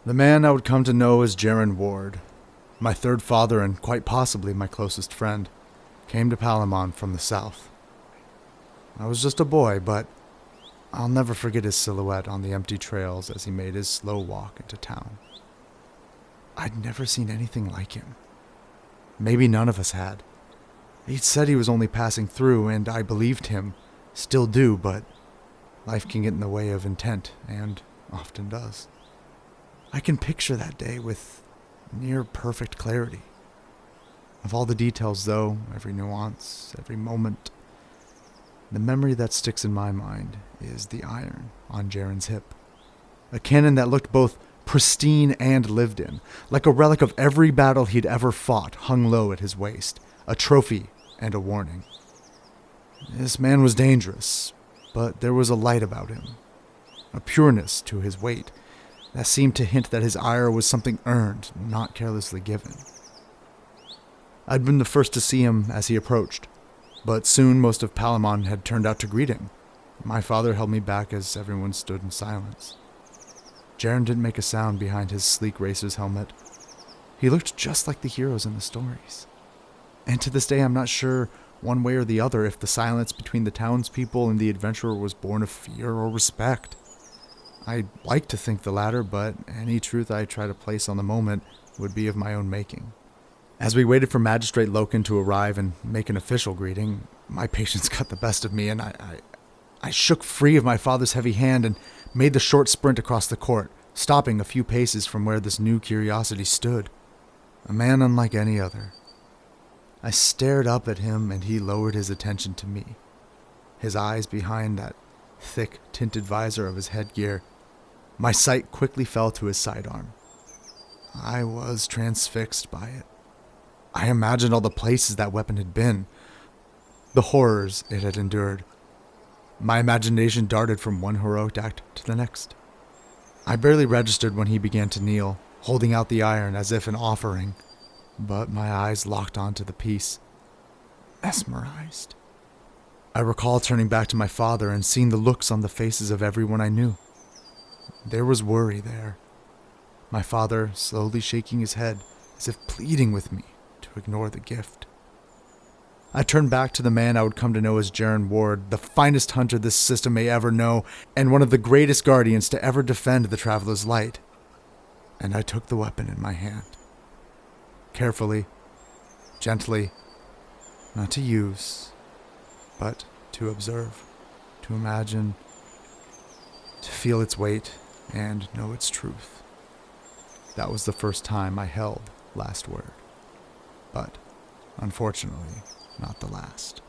The man I would come to know as Jaron Ward, my third father and quite possibly my closest friend, came to Palamon from the south. I was just a boy, but I'll never forget his silhouette on the empty trails as he made his slow walk into town. I'd never seen anything like him. Maybe none of us had. He'd said he was only passing through, and I believed him, still do, but life can get in the way of intent, and often does. I can picture that day with near perfect clarity. Of all the details, though, every nuance, every moment, the memory that sticks in my mind is the iron on Jaron's hip. A cannon that looked both pristine and lived in, like a relic of every battle he'd ever fought hung low at his waist, a trophy and a warning. This man was dangerous, but there was a light about him, a pureness to his weight that seemed to hint that his ire was something earned, not carelessly given. I'd been the first to see him as he approached, but soon most of Palamon had turned out to greet him. My father held me back as everyone stood in silence. Jaron didn't make a sound behind his sleek racer's helmet. He looked just like the heroes in the stories. And to this day, I'm not sure one way or the other if the silence between the townspeople and the adventurer was born of fear or respect. I'd like to think the latter, but any truth I try to place on the moment would be of my own making. As we waited for Magistrate Loken to arrive and make an official greeting, my patience got the best of me, and I shook free of my father's heavy hand and made the short sprint across the court, stopping a few paces from where this new curiosity stood. A man unlike any other. I stared up at him, and he lowered his attention to me. His eyes behind that thick, tinted visor of his headgear. My sight quickly fell to his sidearm. I was transfixed by it. I imagined all the places that weapon had been, the horrors it had endured. My imagination darted from one heroic act to the next. I barely registered when he began to kneel, holding out the iron as if an offering, but my eyes locked onto the piece, mesmerized. I recall turning back to my father and seeing the looks on the faces of everyone I knew. There was worry there. My father slowly shaking his head as if pleading with me to ignore the gift. I turned back to the man I would come to know as Jaron Ward, the finest hunter this system may ever know, and one of the greatest guardians to ever defend the Traveler's Light. And I took the weapon in my hand. Carefully, gently, not to use, but to observe, to imagine, to feel its weight and know its truth. That was the first time I held last word, but unfortunately, not the last.